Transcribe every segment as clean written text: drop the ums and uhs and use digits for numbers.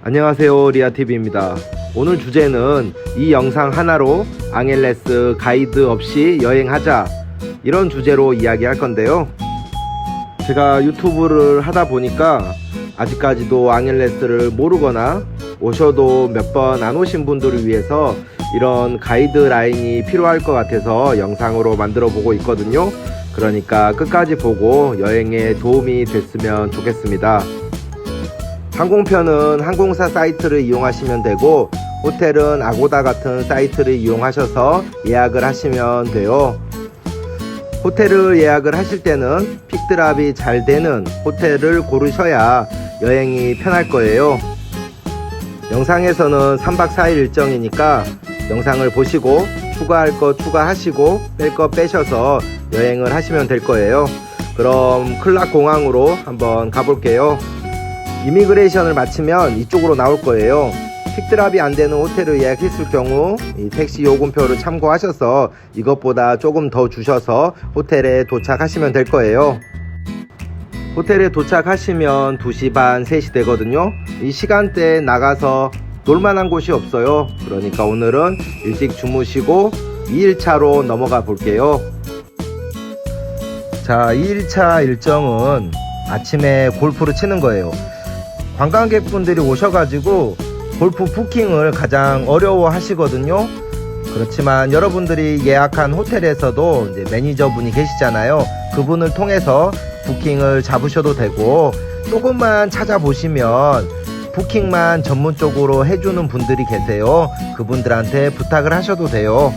안녕하세요, 리아TV입니다. 오늘 주제는 이 영상 하나로 앙헬레스 가이드 없이 여행하자, 이런 주제로 이야기할 건데요. 제가 유튜브를 하다 보니까 아직까지도 앙헬레스를 모르거나 오셔도 몇 번 안 오신 분들을 위해서 이런 가이드라인이 필요할 것 같아서 영상으로 만들어 보고 있거든요. 그러니까 끝까지 보고 여행에 도움이 됐으면 좋겠습니다. 항공편은 항공사 사이트를 이용하시면 되고, 호텔은 아고다 같은 사이트를 이용하셔서 예약을 하시면 돼요. 호텔을 예약을 하실 때는 픽드랍이 잘 되는 호텔을 고르셔야 여행이 편할 거예요. 영상에서는 3박 4일 일정이니까 영상을 보시고 추가할 거 추가하시고 뺄 거 빼셔서 여행을 하시면 될 거예요. 그럼 클락 공항으로 한번 가볼게요. 이미그레이션을 마치면 이쪽으로 나올 거예요. 픽드랍이 안 되는 호텔을 예약했을 경우 이 택시 요금표를 참고하셔서 이것보다 조금 더 주셔서 호텔에 도착하시면 될 거예요. 호텔에 도착하시면 2시 반, 3시 되거든요. 이 시간대에 나가서 놀만한 곳이 없어요. 그러니까 오늘은 일찍 주무시고 2일차로 넘어가 볼게요. 자, 2일차 일정은 아침에 골프를 치는 거예요. 관광객분들이 오셔가지고 골프 부킹을 가장 어려워 하시거든요. 그렇지만 여러분들이 예약한 호텔에서도 이제 매니저분이 계시잖아요. 그분을 통해서 부킹을 잡으셔도 되고, 조금만 찾아보시면 부킹만 전문적으로 해주는 분들이 계세요. 그분들한테 부탁을 하셔도 돼요.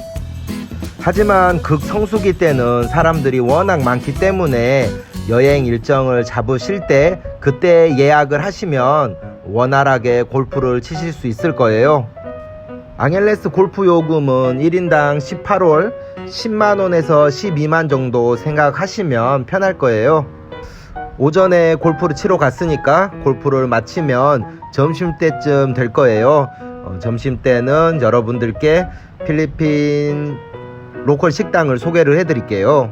하지만 극성수기 때는 사람들이 워낙 많기 때문에 여행 일정을 잡으실 때 그때 예약을 하시면 원활하게 골프를 치실 수 있을 거예요. 앙헬레스 골프 요금은 1인당 18홀 10만원에서 12만 정도 생각하시면 편할 거예요. 오전에 골프를 치러 갔으니까 골프를 마치면 점심때쯤 될 거예요. 점심때는 여러분들께 필리핀 로컬 식당을 소개를 해드릴게요.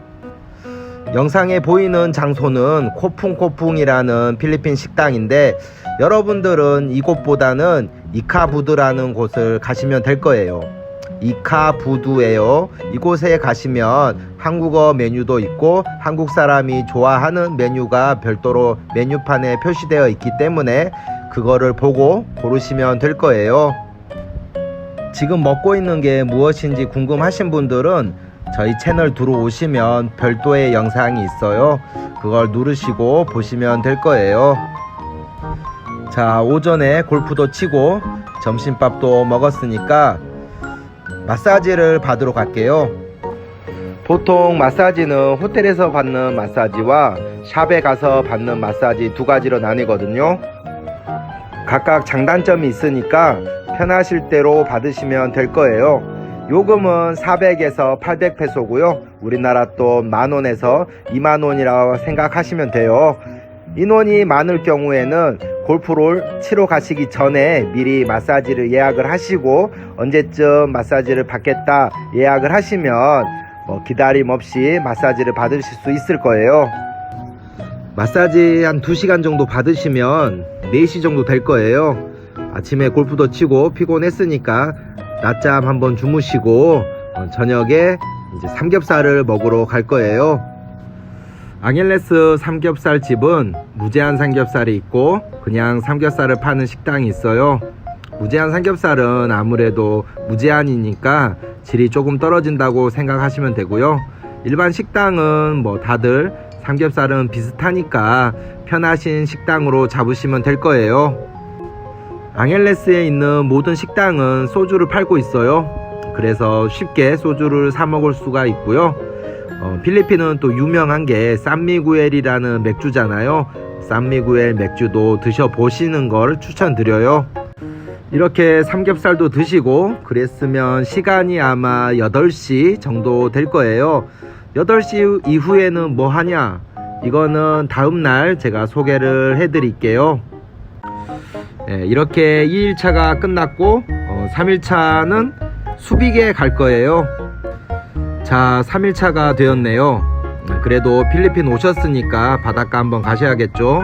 영상에 보이는 장소는 코풍코풍이라는 필리핀 식당인데, 여러분들은 이곳보다는 이카부드라는 곳을 가시면 될 거예요. 이카부드예요. 이곳에 가시면 한국어 메뉴도 있고 한국 사람이 좋아하는 메뉴가 별도로 메뉴판에 표시되어 있기 때문에 그거를 보고 고르시면 될 거예요. 지금 먹고 있는 게 무엇인지 궁금하신 분들은 저희 채널 들어오시면 별도의 영상이 있어요. 그걸 누르시고 보시면 될 거예요. 자, 오전에 골프도 치고 점심밥도 먹었으니까 마사지를 받으러 갈게요. 보통 마사지는 호텔에서 받는 마사지와 샵에 가서 받는 마사지 두 가지로 나뉘거든요. 각각 장단점이 있으니까 편하실 대로 받으시면 될 거예요. 요금은 400에서 800페소고요. 우리나라 돈 만원에서 2만원이라고 생각하시면 돼요. 인원이 많을 경우에는 골프를 치러 가시기 전에 미리 마사지를 예약을 하시고 언제쯤 마사지를 받겠다 예약을 하시면 기다림 없이 마사지를 받으실 수 있을 거예요. 마사지 한 2시간 정도 받으시면 4시 정도 될 거예요. 아침에 골프도 치고 피곤했으니까 낮잠 한번 주무시고 저녁에 이제 삼겹살을 먹으러 갈 거예요. 앙헬레스 삼겹살 집은 무제한 삼겹살이 있고 그냥 삼겹살을 파는 식당이 있어요. 무제한 삼겹살은 아무래도 무제한이니까 질이 조금 떨어진다고 생각하시면 되고요. 일반 식당은 다들 삼겹살은 비슷하니까 편하신 식당으로 잡으시면 될 거예요. 앙헬레스에 있는 모든 식당은 소주를 팔고 있어요. 그래서 쉽게 소주를 사 먹을 수가 있고요. 필리핀은 또 유명한 게 산미구엘이라는 맥주잖아요. 산미구엘 맥주도 드셔보시는 걸 추천드려요. 이렇게 삼겹살도 드시고 그랬으면 시간이 아마 8시 정도 될 거예요. 8시 이후에는 뭐 하냐? 이거는 다음날 제가 소개를 해드릴게요. 이렇게 2일차가 끝났고 3일차는 수빅에 갈 거예요. 자, 3일차가 되었네요. 그래도 필리핀 오셨으니까 바닷가 한번 가셔야겠죠.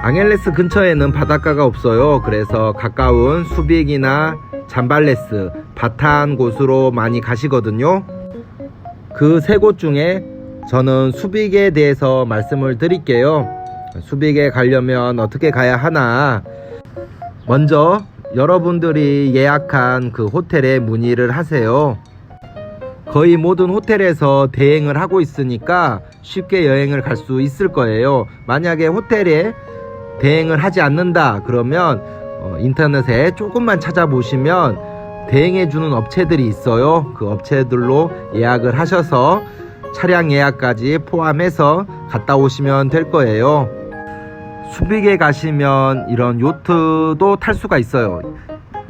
앙헬레스 근처에는 바닷가가 없어요. 그래서 가까운 수빅이나 잠발레스, 바탄 곳으로 많이 가시거든요. 그 세 곳 중에 저는 수빅에 대해서 말씀을 드릴게요. 수빅에 가려면 어떻게 가야 하나? 먼저 여러분들이 예약한 그 호텔에 문의를 하세요. 거의 모든 호텔에서 대행을 하고 있으니까 쉽게 여행을 갈 수 있을 거예요. 만약에 호텔에 대행을 하지 않는다 그러면 인터넷에 조금만 찾아보시면 대행해주는 업체들이 있어요. 그 업체들로 예약을 하셔서 차량 예약까지 포함해서 갔다 오시면 될 거예요. 수빅에 가시면 이런 요트도 탈 수가 있어요.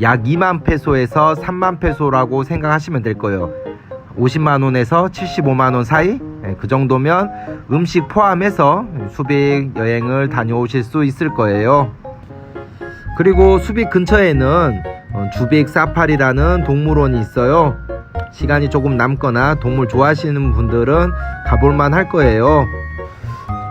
약 2만 페소에서 3만 페소라고 생각하시면 될 거예요. 50만원에서 75만원 사이? 그 정도면 음식 포함해서 수빅 여행을 다녀오실 수 있을 거예요. 그리고 수빅 근처에는 주빅 사파리라는 동물원이 있어요. 시간이 조금 남거나 동물 좋아하시는 분들은 가볼만 할 거예요.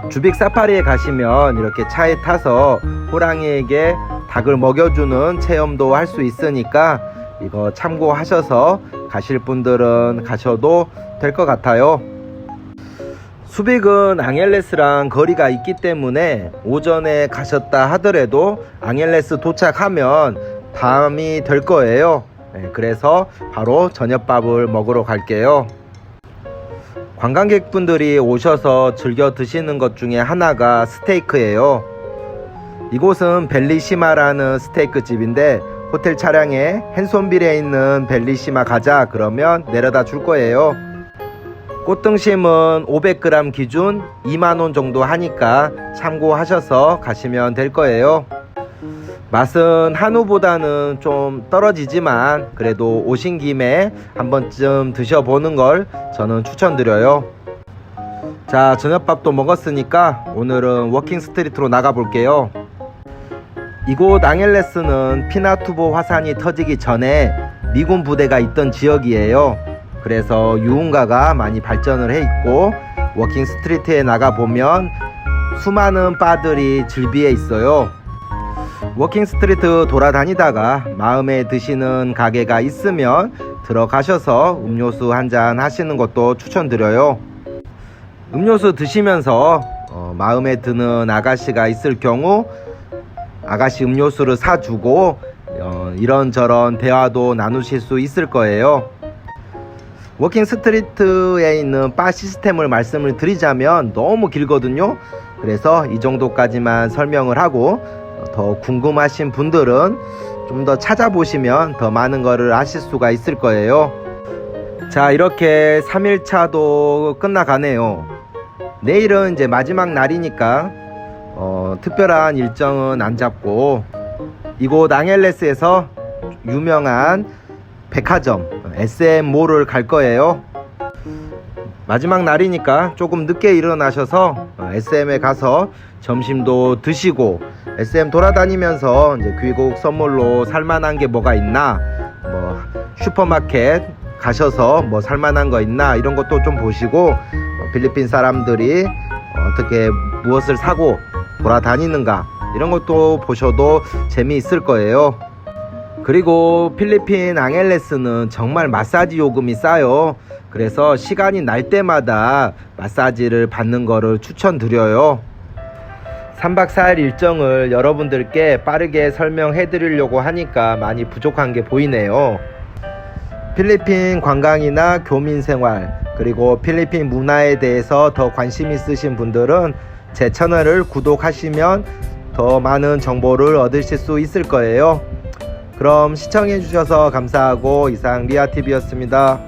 주빅 사파리에 가시면 이렇게 차에 타서 호랑이에게 닭을 먹여주는 체험도 할 수 있으니까 이거 참고하셔서 가실 분들은 가셔도 될 것 같아요. 수빅은 앙헬레스랑 거리가 있기 때문에 오전에 가셨다 하더라도 앙헬레스 도착하면 밤이 될 거예요. 그래서 바로 저녁밥을 먹으러 갈게요. 관광객분들이 오셔서 즐겨 드시는 것 중에 하나가 스테이크예요. 이곳은 벨리시마라는 스테이크 집인데 호텔 차량에 핸손빌에 있는 벨리시마 가자 그러면 내려다 줄 거예요. 꽃등심은 500g 기준 2만원 정도 하니까 참고하셔서 가시면 될 거예요. 맛은 한우보다는 좀 떨어지지만 그래도 오신 김에 한 번쯤 드셔보는 걸 저는 추천드려요. 자, 저녁밥도 먹었으니까 오늘은 워킹 스트리트로 나가 볼게요. 이곳 앙헬레스는 피나투보 화산이 터지기 전에 미군 부대가 있던 지역이에요. 그래서 유흥가가 많이 발전을 해 있고 워킹 스트리트에 나가 보면 수많은 바들이 즐비해 있어요. 워킹 스트리트 돌아다니다가 마음에 드시는 가게가 있으면 들어가셔서 음료수 한잔 하시는 것도 추천드려요. 음료수 드시면서 마음에 드는 아가씨가 있을 경우 아가씨 음료수를 사주고 이런저런 대화도 나누실 수 있을 거예요. 워킹 스트리트에 있는 바 시스템을 말씀을 드리자면 너무 길거든요. 그래서 이 정도까지만 설명을 하고 더 궁금하신 분들은 좀 더 찾아보시면 더 많은 거를 아실 수가 있을 거예요. 자, 이렇게 3일차도 끝나가네요. 내일은 이제 마지막 날이니까 특별한 일정은 안 잡고 이곳 앙헬레스에서 유명한 백화점 SM몰을 갈 거예요. 마지막 날이니까 조금 늦게 일어나셔서 SM에 가서 점심도 드시고 SM 돌아다니면서 이제 귀국 선물로 살만한 게 뭐가 있나, 뭐 슈퍼마켓 가셔서 뭐 살만한 거 있나 이런 것도 좀 보시고 필리핀 사람들이 어떻게 무엇을 사고 돌아다니는가 이런 것도 보셔도 재미있을 거예요. 그리고 필리핀 앙헬레스는 정말 마사지 요금이 싸요. 그래서 시간이 날 때마다 마사지를 받는 거를 추천드려요. 3박 4일 일정을 여러분들께 빠르게 설명해 드리려고 하니까 많이 부족한 게 보이네요. 필리핀 관광이나 교민생활 그리고 필리핀 문화에 대해서 더 관심 있으신 분들은 제 채널을 구독하시면 더 많은 정보를 얻으실 수 있을 거예요. 그럼 시청해 주셔서 감사하고 이상 리아TV였습니다.